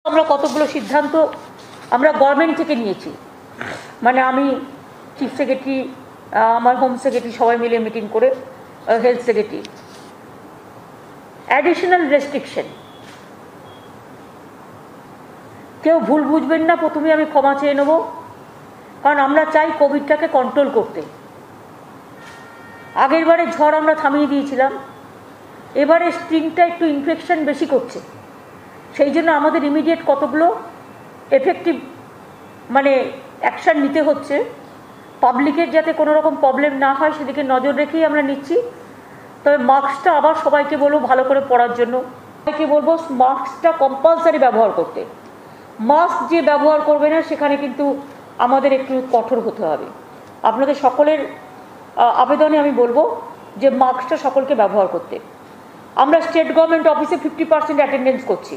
আমরা কতগুলো সিদ্ধান্ত আমরা গভর্নমেন্ট থেকে নিয়েছি, মানে আমি চিফ সেক্রেটারি, আমার হোম সেক্রেটারি সবাই মিলে মিটিং করে, হেলথ সেক্রেটারি, অ্যাডিশনাল রেস্ট্রিকশন। কেউ ভুল বুঝবেন না, প্রথমে আমি ক্ষমা চেয়ে নেব, কারণ আমরা চাই কোভিডটাকে কন্ট্রোল করতে। আগের বারে ঝড় আমরা থামিয়ে দিয়েছিলাম, এবারে স্প্রিংটা একটু ইনফেকশন বেশি করছে, সেই জন্য আমাদের ইমিডিয়েট কতগুলো এফেক্টিভ মানে অ্যাকশান নিতে হচ্ছে। পাবলিকের যাতে কোনো রকম প্রবলেম না হয় সেদিকে নজর রেখেই আমরা নিচ্ছি। তবে মাস্কটা আবার সবাইকে বলবো ভালো করে পরার জন্য, সবাইকে বলবো মাস্কটা কম্পালসারি ব্যবহার করতে। মাস্ক যে ব্যবহার করবে না সেখানে কিন্তু আমাদের একটু কঠোর হতে হবে। আপনাদের সকলের আবেদনে আমি বলবো যে মাস্কটা সকলকে ব্যবহার করতে। আমরা স্টেট গভর্নমেন্ট অফিসে 50% অ্যাটেন্ডেন্স করছি,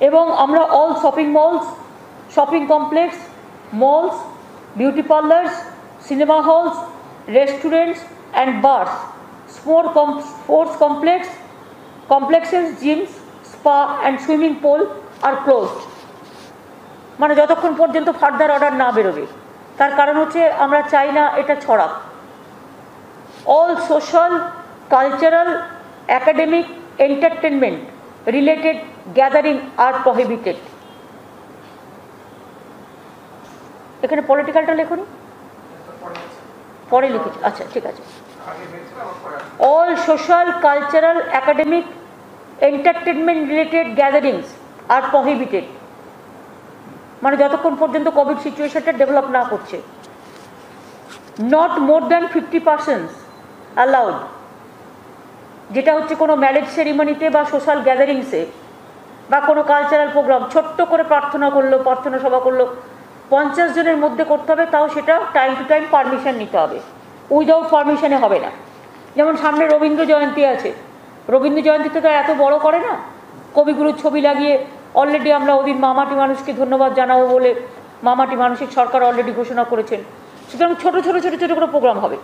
এবং আমরা all shopping malls, shopping complex, malls, beauty parlours, cinema halls, restaurants and bars, sports complexes, gyms, spa and swimming pool are closed। মানে যতক্ষণ পর্যন্ত ফার্দার অর্ডার না বেরোবে। তার কারণ হচ্ছে আমরা চাই না এটা ছড়াক। All social, cultural, academic, entertainment related gathering are prohibited. এখানে পলিটিক্যালটা লেখুন, পরে লিখেছি, আচ্ছা ঠিক আছে। All social, cultural, academic, entertainment related gatherings are prohibited, মানে যতক্ষণ পর্যন্ত কোভিড সিচুয়েশনটা ডেভেলপ না করছে। নট মোর দ্যান 50% অ্যালাউড, যেটা হচ্ছে কোনো ম্যারেজ সেরিমনিতে বা সোশ্যাল গ্যাদারিংসে বা কোনো কালচারাল প্রোগ্রাম, ছোট্ট করে প্রার্থনা করলো, প্রার্থনা সভা করলো, 50 জনের মধ্যে করতে হবে, তাও সেটা টাইম টু টাইম পারমিশন নিতে হবে, উইদাউট পারমিশনে হবে না। যেমন সামনে রবীন্দ্র জয়ন্তী আছে, রবীন্দ্র জয়ন্তীতে তো এত বড় করে না, কবিগুরুর ছবি লাগিয়ে অলরেডি আমরা ওদিন মামাটি মানুষকে ধন্যবাদ জানাবো বলে মামাটি মানসিক সরকার অলরেডি ঘোষণা করেছেন। সুতরাং ছোটো ছোটো ছোটো ছোটো করে প্রোগ্রাম হবে,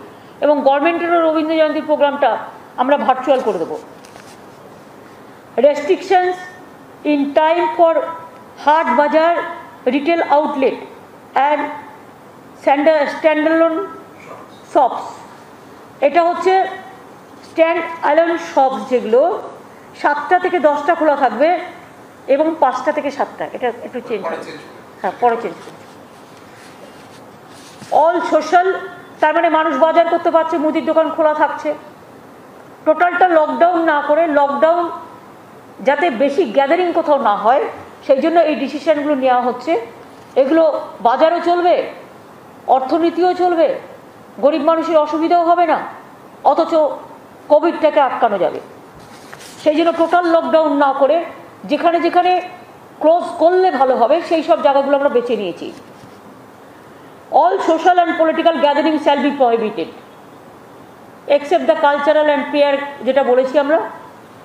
এবং গভর্নমেন্টেরও রবীন্দ্র জয়ন্তীর প্রোগ্রামটা আমরা ভার্চুয়াল করে দেবো। রেস্ট্রিকশনস ইন টাইম ফর হাট বাজার, রিটেল আউটলেট অ্যান্ড স্ট্যান্ডঅ্যালোন শপস। এটা হচ্ছে স্ট্যান্ড অ্যালোন শপস, যেগুলো 7টা থেকে 10টা খোলা থাকবে এবং 5টা থেকে 7টা, এটা একটু চেঞ্জ হবে, হ্যাঁ পরে চেঞ্জ করবে। অল সোশ্যাল, তার মানে মানুষ বাজার করতে পারছে, মুদির দোকান খোলা থাকছে। টোটালটা লকডাউন না করে, লকডাউন যাতে বেশি গ্যাদারিং কোথাও না হয় সেই জন্য এই ডিসিশনগুলো নেওয়া হচ্ছে। এগুলো বাজারও চলবে, অর্থনীতিও চলবে, গরিব মানুষের অসুবিধাও হবে না, অথচ কোভিডটাকে আটকানো যাবে। সেই জন্য টোটাল লকডাউন না করে যেখানে যেখানে ক্লোজ করলে ভালো হবে সেই সব জায়গাগুলো আমরা বেছে নিয়েছি। All social and political gathering shall be prohibited except the cultural and prayer, যেটা বলেছি আমরা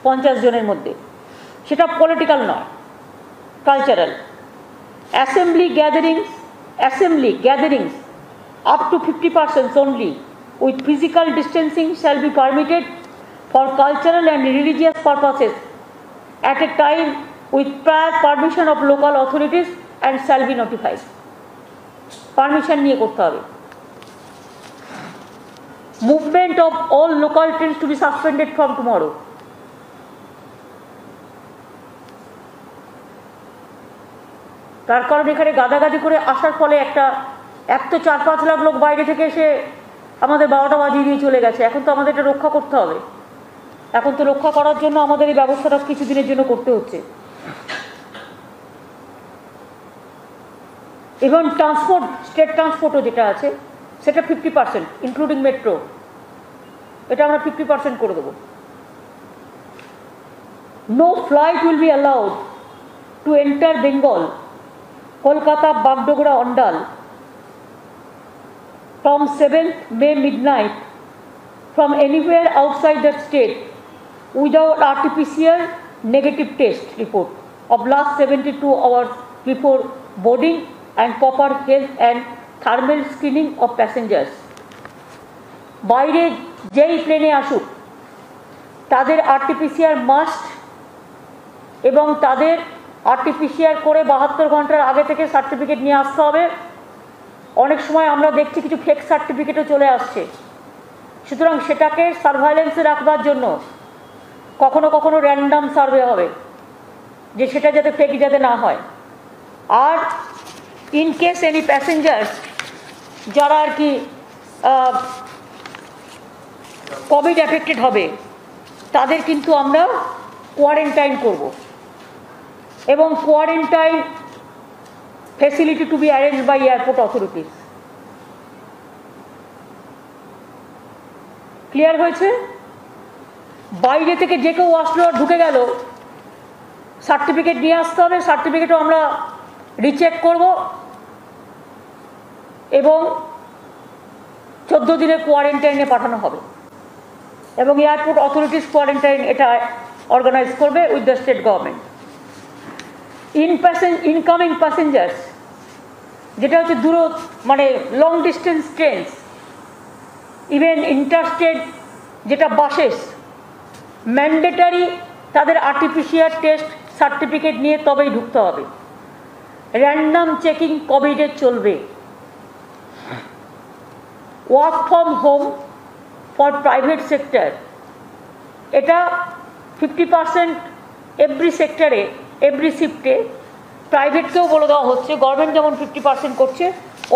50 জনের মধ্যে, সেটা পলিটিক্যাল নয়, cultural. Assembly gatherings up to 50% only with physical distancing shall be permitted for cultural and religious purposes at a time with prior permission of local authorities and shall be notified। Permission নিয়ে করতে হবে। Movement of all local trains to be suspended from tomorrow। তার কারণ এখানে গাদাগাদি করে আসার ফলে এক তো 4-5 লাখ লোক বাইরে থেকে এসে আমাদের 12টা বাজিয়ে দিয়ে চলে গেছে। এখন তো আমাদের এটা রক্ষা করতে হবে, এখন তো রক্ষা করার জন্য আমাদের এই ব্যবস্থাটা কিছুদিনের জন্য করতে হচ্ছে। এবং ট্রান্সপোর্ট, স্টেট ট্রান্সপোর্টও যেটা আছে সেটা 50% ইনক্লুডিং মেট্রো, এটা আমরা 50% করে দেবো। No flight will be allowed to enter Bengal, Kolkata, Bagdogra, Andal from 7th May midnight from anywhere outside the state without RT-PCR negative test report of last 72 hours before boarding and proper health and thermal screening of passengers। বাইরে যেই প্লেনে আসুক তাদের RT-PCR must এবং তাদের RTPCR করে 72 ঘন্টার আগে থেকে সার্টিফিকেট নিয়ে আসতে হবে। অনেক সময় আমরা দেখছি কিছু ফেক সার্টিফিকেটও চলে আসছে, সুতরাং সেটাকে সার্ভাইলেন্সে রাখবার জন্য কখনো কখনো র্যান্ডাম সার্ভে হবে, যে সেটা যাতে ফেক যাতে না হয়। আর ইন কেস এনি প্যাসেঞ্জার্স যারা আর কি কোভিড এফেক্টেড হবে তাদের কিন্তু আমরা কোয়ারেন্টাইন করব, এবং quarantine facility to be arrange by airport authorities. Clear হয়েছে? বাইরে থেকে যে কেউ আসলো ঢুকে গেল, সার্টিফিকেট নিয়ে আসতে হবে, সার্টিফিকেটও আমরা রিচেক করব এবং 14 দিনের কোয়ারেন্টাইনে পাঠানো হবে, এবং এয়ারপোর্ট অথরিটিস কোয়ারেন্টাইন এটা অর্গানাইজ করবে with the state government. Incoming passengers, যেটা হচ্ছে মানে long distance trains, even interstate যেটা বাসেস, ম্যান্ডেটারি তাদের আরটিপিসিআর টেস্ট সার্টিফিকেট নিয়ে তবেই ঢুকতে হবে। র্যান্ডাম চেকিং কোভিডের চলবে। Work from home for private sector, এটা 50% এভরি সেক্টরে, এভরি শিফটে। প্রাইভেটকেও বলে দেওয়া হচ্ছে, গভর্নমেন্ট যেমন 50% করছে,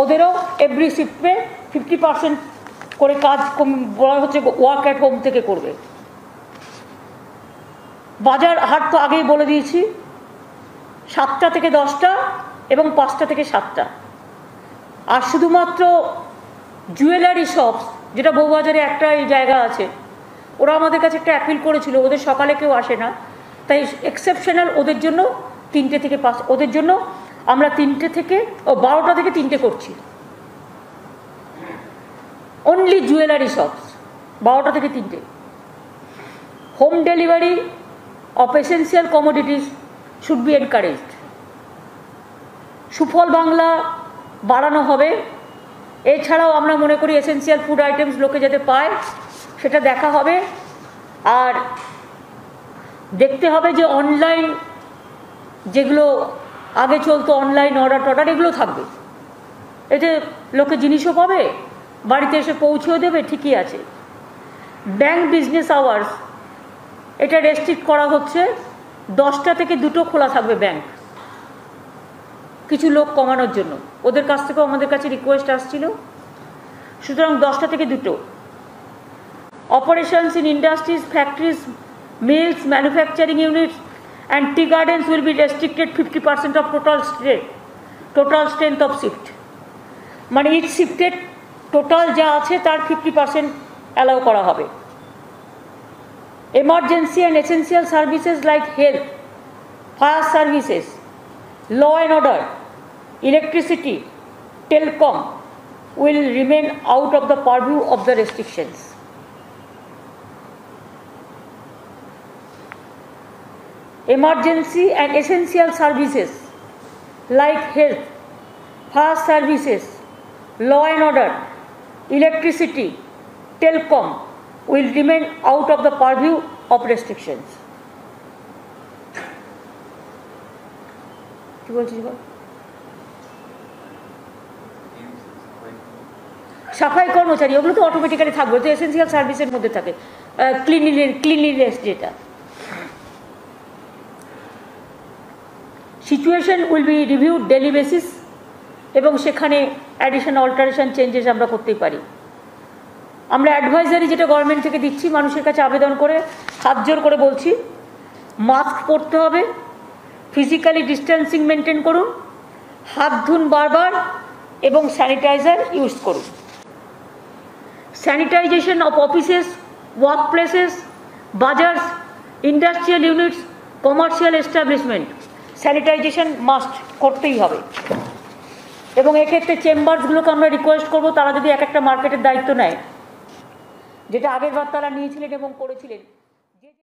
ওদেরও এভরি শিফটে 50% করে কাজ বলা হচ্ছে ওয়ার্ক অ্যাট হোম থেকে করবে। বাজার হাট তো আগেই বলে দিয়েছি, 7টা থেকে 10টা এবং 5টা থেকে 7টা। আর শুধুমাত্র জুয়েলারি শপস, যেটা বউবাজারে একটা জায়গা আছে, ওরা আমাদের কাছে একটা অ্যাপিল করেছিল, ওদের সকালে কেউ আসে না, তাই এক্সেপশনাল ওদের জন্য 3টে থেকে 5, ওদের জন্য আমরা 3টে থেকে 12টা থেকে 3টে করছি। অনলি জুয়েলারি শপস 12টা থেকে 3টে। Home delivery of essential commodities should be encouraged. সুফল বাংলা বাড়ানো হবে। এছাড়াও আমরা মনে করি এসেন্সিয়াল ফুড আইটেমস লোকে যাতে পায় সেটা দেখা হবে। আর দেখতে হবে যে অনলাইন যেগুলো আগে চলতো, অনলাইন অর্ডার এগুলো থাকবে, এতে লোকে জিনিসও পাবে, বাড়িতে এসে পৌঁছেও দেবে, ঠিকই আছে। ব্যাংক বিজনেস আওয়ার্স এটা রেস্ট্রিক্ট করা হচ্ছে, 10টা থেকে 2টো খোলা থাকবে ব্যাংক, কিছু লোক কমানোর জন্য। ওদের কাছ থেকেও আমাদের কাছে রিকোয়েস্ট আসছিল, সুতরাং 10টা থেকে 2টো। Operations in industries, factories, mills, manufacturing units and tea gardens will be restricted 50% of total strength of shift. মানে ইচ শিফটের টোটাল যা আছে তার 50% অ্যালাউ করা হবে। Emergency and essential services like health, fire services, law and order, electricity, telecom will remain out of the purview of the restrictions. Emergency and essential services like health, fire services, law and order, electricity, telecom will remain out of the purview of restrictions. কি বলছিস বল? সাফাই কর্মচারী ওগুলো তো automatically থাকবে, তো essential সার্ভিসের মধ্যে থাকে। ক্লিনলিনেস যেটা, situation will be reviewed daily basis, এবং সেখানে অ্যাডিশন, অল্টারেশন, চেঞ্জেস আমরা করতেই পারি। আমরা অ্যাডভাইজারি যেটা গভর্নমেন্ট থেকে দিচ্ছি, মানুষের কাছে আবেদন করে হাত জোর করে বলছি, মাস্ক পরতে হবে, ফিজিক্যালি ডিস্টেন্সিং মেনটেন করুন, হাত ধুন বারবার, এবং স্যানিটাইজার ইউজ করুন। Sanitisation of offices, work places, বাজার্স, industrial units, commercial establishment, sanitisation must করতেই হবে। এবং এক্ষেত্রে চেম্বারসগুলোকে আমরা রিকোয়েস্ট করবো, তারা যদি এক একটা মার্কেটের দায়িত্ব নেয়, যেটা আগের বার তারা নিয়েছিলেন এবং করেছিলেন,